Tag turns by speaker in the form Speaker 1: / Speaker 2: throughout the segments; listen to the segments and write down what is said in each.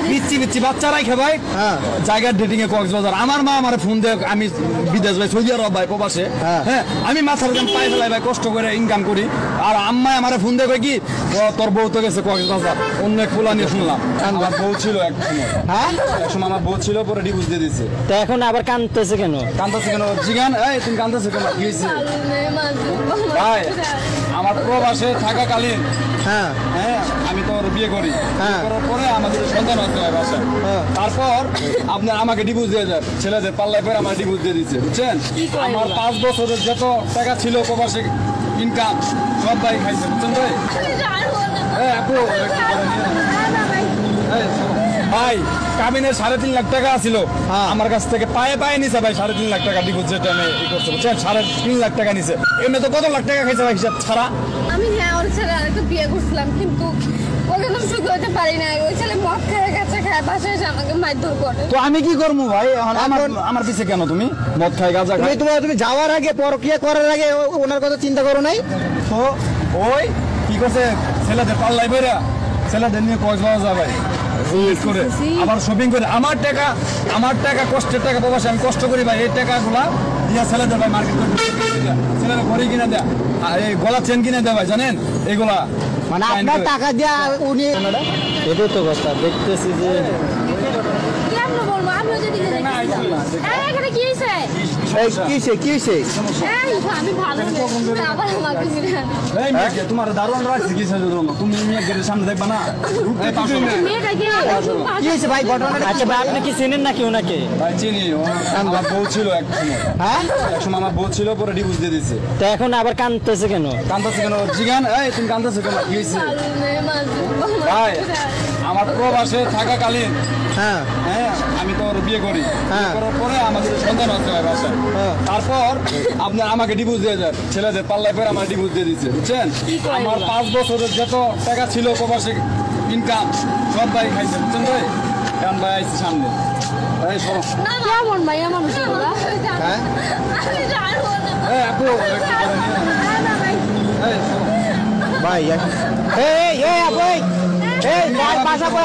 Speaker 1: পিচ্ছি পিচ্ছি বাচ্চারাই খে ভাই জায়গার ডেটিং এ কক্সবাজার। আমার মা আমার ফোন দিয়ে, আমি বিদেশ ভাই, সৌদি আরব ভাই, প্রবাসে। হ্যাঁ, আমি মাথার দাম পাই ফেলাই ভাই, কষ্ট করে ইনকাম করি। আর আম্মাই আমার ফোন দিয়ে কি তোর বউ তো গেছে কক্সবাজার, অন্য এক ফুলা নিয়ে শুনলাম। আমার বউ ছিল এক সময়, আমার বউ ছিল, পরে ডিভোর্স দিয়ে দিচ্ছে।
Speaker 2: তো এখন আবার কাঁদতেছে কেন?
Speaker 1: কাঁদতেছে কেন জিগান? এই তুমি কাঁদতেছে কেন? কি হয়েছে ভাই? আমার প্রবাসে থাকাকালীন আমি তো বিয়ে করি, করার পরে আমাদের সন্তান হচ্ছে বাসায়। তারপর আপনার আমাকে ডিভোর্স দিয়ে যায়, ছেলেদের পাল্লায় পরে আমার ডিভোর্স দিয়ে দিচ্ছে, বুঝছেন? আমার 5 বছরের যত টাকা ছিল প্রবাসে ইনকাম সব ভাই খাইছে, বুঝছেন ভাই? ভাই কাবিনের 3.5 লাখ টাকা ছিল আমার কাছ থেকে, পায়ে পায়ে নিছে ভাই 3.5 লাখ টাকা ডিভোর্স, যেটা আমি ই করছি, বুঝছেন? 3.5 লাখ টাকা নিছে। এমনি তো কত লাখ টাকা খাইছে ভাই হিসাব ছাড়া।
Speaker 3: আমি ওর ছেলে আরেকটা বিয়ে করছিলাম, কিন্তু ওকে তো সুখী হতে পারি না। ওই ছেলে মদ খেয়ে গেছে, খায় বাসায় এসে আমাকে মারধর করে।
Speaker 1: তো আমি কি করবো ভাই? আমার পিছে কেন তুমি? মদ খাই, গাঁজা খাই।
Speaker 4: তুমি যাওয়ার আগে, পরকিয়া করার আগে ওনার কথা চিন্তা করো নাই?
Speaker 1: তো ওই কি করছে, ছেলেদের পাল্লাই বেরা, ছেলেদের নিয়ে কক্সবাজার ভাই করে, আবার শপিং করে। আমার টাকা কষ্টের টাকা প্রবাসে আমি কষ্ট করি ভাই, এই টাকাগুলা দিয়া ছেলেদের ভাই মার্কেট করে ছেলেরা ঘড়ি কিনে দেয়, এই গলা চেন কিনে দেয় ভাই, জানেন এগুলা?
Speaker 4: মানে আপনার টাকা দিয়া উনি,
Speaker 2: এটাই তো কথা দেখতেছি যে
Speaker 1: তোমার দারুণ রাখছি কি তুমি সামনে দেখবা না?
Speaker 2: আচ্ছা ভাই, আপনি কি চিনেন নাকি ওনাকে?
Speaker 1: ভাই চিনি, আমার বউ ছিল এক সময়, আমার বউ ছিল, পরে ডিভোর্স দিয়ে দিচ্ছে।
Speaker 2: তো এখন আবার কাঁদতেছে কেন?
Speaker 1: কাঁদতেছে কেন জিগান? এই তুমি কাঁদতেছে কেন? কি হয়েছে ভাই? আমার প্রবাসে থাকাকালীন আমি তো বিয়ে করি, করার পরে আমাদের সন্তান হচ্ছে বাসায়। তারপর আপনার আমাকে ডিভোর্স দিয়ে যায়, ছেলেদের পাল্লায় পরে আমার ডিভোর্স দিয়ে দিচ্ছে, বুঝছেন? আমার 5 বছরের যত টাকা ছিল প্রবাসে ইনকাম সব ভাই খাইছে, বুঝছেন ভাই? এখন ভাই আইসি সামনে, ভাই সরো।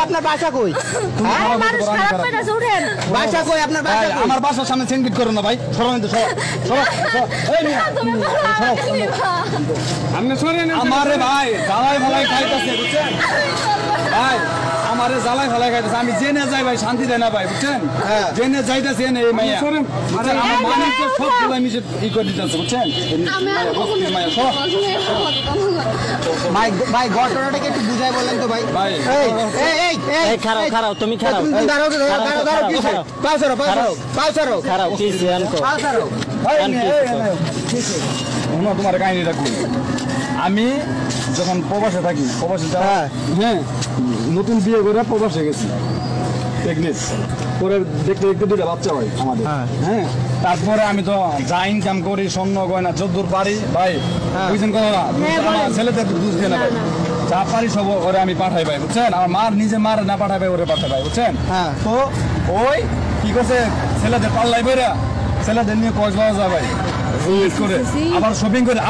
Speaker 4: আপনার বাসা কই? বাসা কই আপনার?
Speaker 1: আমার বাসার সামনে সেনকিট করো না ভাই, আমারে ভাই জ্বালাই ভালাই খাইতেছে, বুঝছেন ভাই? আমারে জ্বালাই ভালাই খাইতেছে, আমি জেনে যাই ভাই, শান্তি দেয় না ভাই, বুঝছেন? জেনে যাইতেছে এই মাইয়া, আমার মানুষ সব গুলাই মিশে ই করে দিতেছে, বুঝছেন?
Speaker 4: ভাই ঘটনাটাকে একটু বুঝাই বললেন তো ভাই।
Speaker 2: খারাপ তুমি খারাপ
Speaker 1: তোমার কাহিনীটা করি। আমি যখন প্রবাসে থাকি, প্রবাসে নতুন বিয়ে করে প্রবাসে গেছি, পরে দেখতে দেখতে 2টা বাচ্চা হয় আমাদের। তারপরে আমি তো যা ইনকাম করি, স্বর্ণ গয়না যদ্দূর পারি ভাই, বুঝছেন কথা না? আমার ছেলেদের দুধ দিয়ে না ভাই, যা পারি সব ওরে আমি পাঠাই ভাই, বুঝছেন? আমার মার নিজে মার না পাঠাই ভাই, ওরে পাঠাই ভাই, বুঝছেন? তো ওই কি করছে, ছেলেদের পাল্লাই বেরা, ছেলেদের নিয়ে কক্সবাজার ভাই করে, আবার শপিং করে।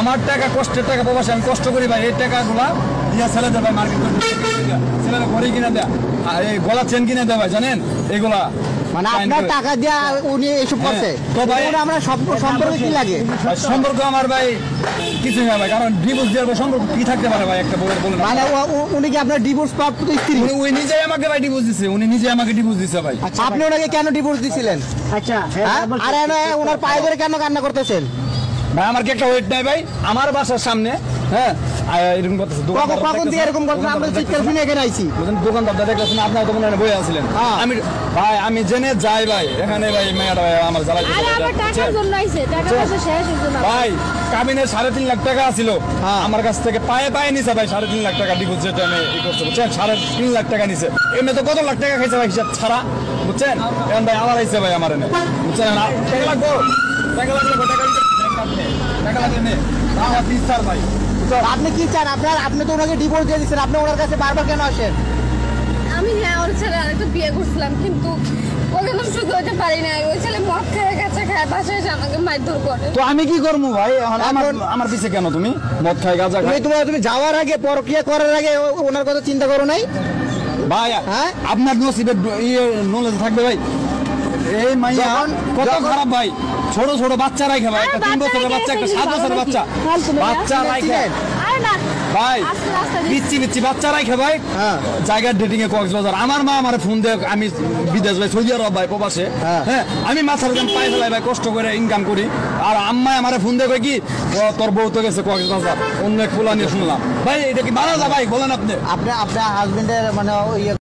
Speaker 1: আমার টাকা কষ্টের টাকা প্রবাসে আমি কষ্ট করি ভাই, এই টাকাগুলা দিয়া ছেলেদের ভাই মার্কেট করে ছেলেরা ঘড়ি কিনে দেয়, এই গলা চেন কিনে দেয় ভাই, জানেন এগুলা?
Speaker 4: মানে আপনার টাকা দিয়া উনি এসব করছে। তো ভাই আমরা সম্পর্ক কি লাগে?
Speaker 1: সম্পর্ক আমার ভাই কিছু না ভাই, কারণ ডিভোর্স দেওয়ার সম্পর্ক কি থাকতে পারে ভাই একটা বউয়ের? বলেন,
Speaker 4: মানে উনি কি আপনার ডিভোর্স প্রাপ্ত স্ত্রী?
Speaker 1: উনি নিজেই আমাকে ভাই ডিভোর্স দিচ্ছে, উনি নিজে আমাকে ডিভোর্স দিচ্ছে ভাই।
Speaker 4: আপনি ওনাকে কেন ডিভোর্স দিছিলেন? আচ্ছা, আর ওনার পায়ে ধরে কেন কান্না করতেছেন
Speaker 1: ভাই? আমার কি একটা ওয়েট নাই ভাই? আমার বাসার সামনে এরকম করতেছে, দোকানদার দেখতেছেন, আপনার তো মনে হয় বই আসছিলেন। আমি জেনে যাই ভাই, এখানে ভাই মেয়েটা ভাই আমার জ্বালাই ভাই। কাবিনের 3.5 লাখ টাকা ছিল আমার কাছ থেকে, পায়ে পায়ে নিছে ভাই 3.5 লাখ টাকা ডিভোর্স, যেটা আমি ই করছি, বুঝছেন? 3.5 লাখ টাকা নিছে। এমনি তো কত লাখ টাকা খাইছে ভাই হিসাব ছাড়া, বুঝছেন? এখন ভাই আবার আইছে ভাই আমার এনে, বুঝছেন? টাকা লাগবো, টাকা লাগবে, টাকা লাগবে ভাই।
Speaker 4: আপনি কি চান? আপনি তো ওনাকে ডিভোর্স দিয়ে দিচ্ছেন, আপনি ওনার কাছে বারবার কেন আসেন?
Speaker 3: আমি ওর ছেলে আরেকটা বিয়ে করছিলাম, কিন্তু ওকে তো সুখী হতে পারি না। ওই ছেলে মদ খেয়ে গেছে, খায় বাসায় এসে আমাকে মারধর করে।
Speaker 1: তো আমি কি করবো ভাই? আমার পিছে কেন তুমি? মদ খাই, গাঁজা খাই।
Speaker 4: তুমি যাওয়ার আগে, পরকিয়া করার আগে ওনার কথা চিন্তা করো নাই?
Speaker 1: ভাই
Speaker 4: হ্যাঁ?
Speaker 1: আপনার নসিবে নলেজ থাকবে ভাই এই মাইয়া কত খারাপ ভাই ছোট ছোট বাচ্চা রাখে ভাই একটা 3 বছরের বাচ্চা একটা 7 বছরের বাচ্চা বাচ্চা রাখে
Speaker 3: আরে না
Speaker 1: ভাই
Speaker 3: আস্তে আস্তে
Speaker 1: পিচ্ছি পিচ্ছি বাচ্চা রাখে ভাই
Speaker 4: হ্যাঁ।
Speaker 1: জায়গার ডেটিং এ কক্সবাজার আমার মা আমারে ফোন দেয় আমি বিদেশ ভাই সৌদি আরব ভাই প্রবাসে
Speaker 4: হ্যাঁ।
Speaker 1: হ্যাঁ আমি মাথার দাম পাই ফেলাই ভাই কষ্ট করে ইনকাম করি আর আম্মা আমারে ফোন দেয় কই কি ও, তোর বউ তো গেছে কক্সবাজার অন্য এক পোলা নিয়ে শুনলাম ভাই এটা কি মানা যায় ভাই বলেন আপনি
Speaker 4: আপনার হাজবেন্ডের মানে ইয়ে